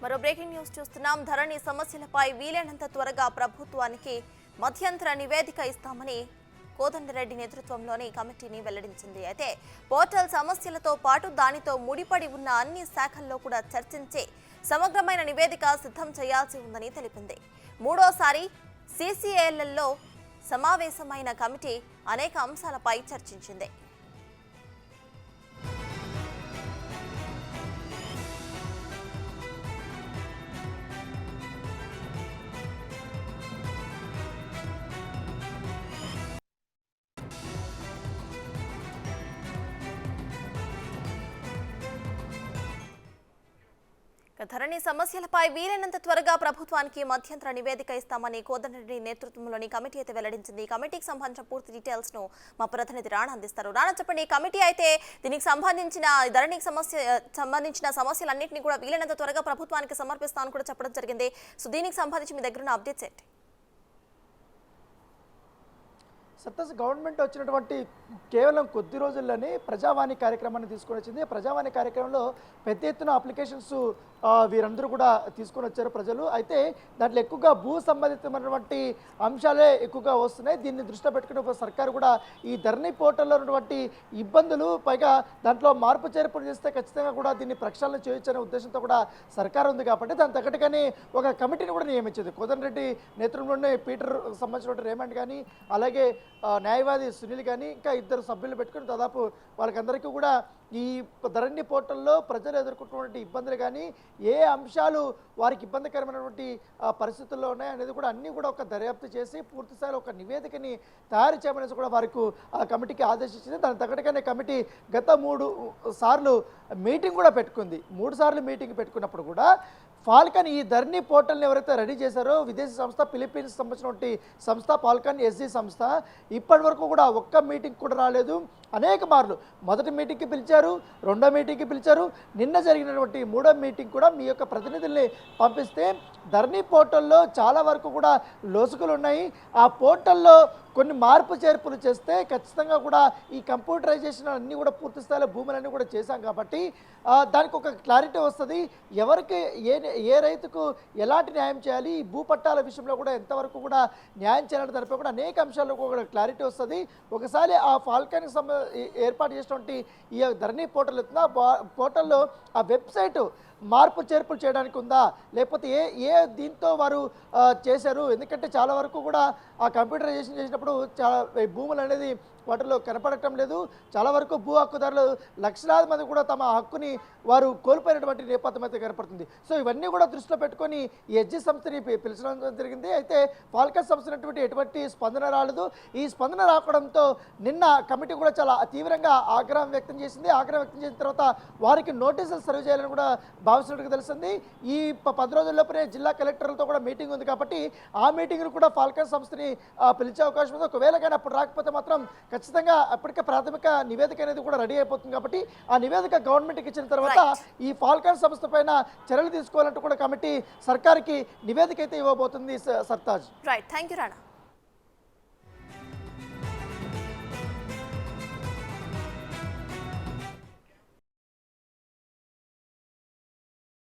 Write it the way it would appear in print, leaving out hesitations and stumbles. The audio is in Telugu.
మరో బ్రేకింగ్ న్యూస్ చూస్తున్నాం. ధరణి సమస్యలపై వీలైనంత త్వరగా ప్రభుత్వానికి మధ్యంతర నివేదిక ఇస్తామని కోదండరెడ్డి నేతృత్వంలోని కమిటీని వెల్లడించింది. అయితే పోర్టల్ సమస్యలతో పాటు దానితో ముడిపడి ఉన్న అన్ని శాఖల్లో కూడా చర్చించి సమగ్రమైన నివేదిక సిద్ధం చేయాల్సి ఉందని తెలిపింది. మూడోసారి సీసీఏలలో సమావేశమైన కమిటీ అనేక అంశాలపై చర్చించింది. ధరణి సమస్యలపై వీలైనంత త్వరగా ప్రభుత్వానికి మధ్యంతర నివేదిక ఇస్తామని కోదండరెడ్డి నేతృత్వంలోని కమిటీ అయితే వెల్లడించింది. ఈ కమిటీకి సంబంధించిన పూర్తి డీటెయిల్స్ ను మా ప్రతినిధి రాణా అందిస్తారు. రాణా, చెప్పండి, ఈ కమిటీ అయితే దీనికి సంబంధించిన ధరణికి సంబంధించిన సమస్యలన్నింటినీ కూడా వీలైనంత త్వరగా ప్రభుత్వానికి సమర్పిస్తామని కూడా చెప్పడం జరిగింది. సో దీనికి సంబంధించి మీ దగ్గర ఉన్న అప్డేట్స్ ఏంటి? సత్తస్ గవర్నమెంట్ వచ్చినటువంటి కేవలం కొద్ది రోజుల్లోనే ప్రజావాణి కార్యక్రమాన్ని తీసుకొని వచ్చింది. ప్రజావాణి కార్యక్రమంలో పెద్ద ఎత్తున అప్లికేషన్స్ వీరందరూ కూడా తీసుకొని వచ్చారు ప్రజలు. అయితే దాంట్లో ఎక్కువగా భూ సంబంధితమైనటువంటి అంశాలే ఎక్కువగా వస్తున్నాయి. దీన్ని దృష్టిలో పెట్టుకుని సర్కారు కూడా ఈ ధరణి పోర్టల్లో ఉన్నటువంటి ఇబ్బందులు, పైగా దాంట్లో మార్పు చేర్పులు చేస్తే ఖచ్చితంగా కూడా దీన్ని ప్రక్షాళన చేయొచ్చనే ఉద్దేశంతో కూడా సర్కారు ఉంది. కాబట్టి దాని తగ్గట్టుగానే ఒక కమిటీని కూడా నియమించింది. కోదండరెడ్డి నేతృత్వంలోనే పీటర్ సంబంధించిన రేమండ్ కానీ, అలాగే న్యాయవాది సునీల్ కానీ, ఇంకా ఇద్దరు సభ్యులు పెట్టుకుని దాదాపు వాళ్ళకందరికీ కూడా ఈ ధరణి పోర్టల్లో ప్రజలు ఎదుర్కొంటున్నటువంటి ఇబ్బందులు కానీ, ఏ అంశాలు వారికి ఇబ్బందికరమైనటువంటి పరిస్థితుల్లో ఉన్నాయి అనేది కూడా అన్నీ కూడా ఒక దర్యాప్తు చేసి పూర్తిస్థాయిలో ఒక నివేదికని తయారు చేయమనేసి కూడా వారికి ఆ కమిటీకి ఆదేశించింది. దాని తగ్గట్టుగానే కమిటీ గత 3 సార్లు మీటింగ్ కూడా పెట్టుకుంది. 3 సార్లు మీటింగ్ పెట్టుకున్నప్పుడు కూడా ఫాల్కన్ ఈ ధరణి పోర్టల్ని ఎవరైతే రెడీ చేశారో విదేశీ సంస్థ, ఫిలిప్పీన్స్ సంబంధించినటువంటి సంస్థ ఫాల్కన్ ఎస్జీ సంస్థ, ఇప్పటి వరకు కూడా ఒక్క మీటింగ్ కూడా రాలేదు. అనేక మార్లు మొదటి మీటింగ్కి పిలిచారు, రెండో మీటింగ్కి పిలిచారు, నిన్న జరిగినటువంటి 3వ మీటింగ్ కూడా మీ యొక్క ప్రతినిధుల్ని పంపిస్తే ధరణి పోర్టల్లో చాలా వరకు కూడా లోసుకులు ఉన్నాయి. ఆ పోర్టల్లో కొన్ని మార్పు చేర్పులు చేస్తే ఖచ్చితంగా కూడా ఈ కంప్యూటరైజేషన్ అన్నీ కూడా పూర్తి స్థాయిలో భూములన్నీ కూడా చేశాం కాబట్టి దానికి ఒక క్లారిటీ వస్తుంది. ఎవరికి ఏ రైతుకు ఎలాంటి న్యాయం చేయాలి, ఈ భూపట్టాల విషయంలో కూడా ఎంతవరకు కూడా న్యాయం చేయాలంటే దానిపై కూడా అనేక అంశాల్లో కూడా క్లారిటీ వస్తుంది. ఒకసారి ఆ ఫాల్కన్కి ఏర్పాటు చేసినటువంటి ఈ ధరణి పోర్టల్ అవుతుందా, పోర్టల్లో ఆ వెబ్సైటు మార్పు చేర్పులు చేయడానికి ఉందా, లేకపోతే ఏ దీంతో వారు చేశారు? ఎందుకంటే చాలా వరకు కూడా ఆ కంప్యూటరైజేషన్ చేసినప్పుడు చాలా భూములు అనేది వాటిలో కనపడటం లేదు. చాలా వరకు భూ హక్కుదారులు లక్షలాది మంది కూడా తమ హక్కుని వారు కోల్పోయినటువంటి నేపథ్యం అయితే కనపడుతుంది. సో ఇవన్నీ కూడా దృష్టిలో పెట్టుకొని ఈ ఎస్జీ సంస్థని పిలిచడం జరిగింది. అయితే ఫాల్కన్ సంస్థ ఎటువంటి స్పందన రాలేదు. ఈ స్పందన రావడంతో నిన్న కమిటీ కూడా చాలా తీవ్రంగా ఆగ్రహం వ్యక్తం చేసింది. ఆగ్రహం వ్యక్తం చేసిన తర్వాత వారికి నోటీసులు సర్వ్ చేయాలని కూడా భావిస్తున్నట్టుగా తెలిసింది. ఈ 10 రోజుల్లోపే జిల్లా కలెక్టర్లతో కూడా మీటింగ్ ఉంది కాబట్టి ఆ మీటింగ్ను కూడా ఫాల్కన్ సంస్థని పిలిచే అవకాశం ఉంది. ఒకవేళ కానీ అప్పుడు రాకపోతే మాత్రం ఖచ్చితంగా అప్పటికే ప్రాథమిక నివేదిక అనేది కూడా రెడీ అయిపోతుంది. కాబట్టి ఆ నివేదిక గవర్నమెంట్కి ఇచ్చిన తర్వాత ఈ ఫాల్కన్ సంస్థ పైన చర్యలు తీసుకోవాలంటూ కూడా కమిటీ సర్కార్కి నివేదిక అయితే ఇవ్వబోతుంది. Sartaj. Right, thank you Rana.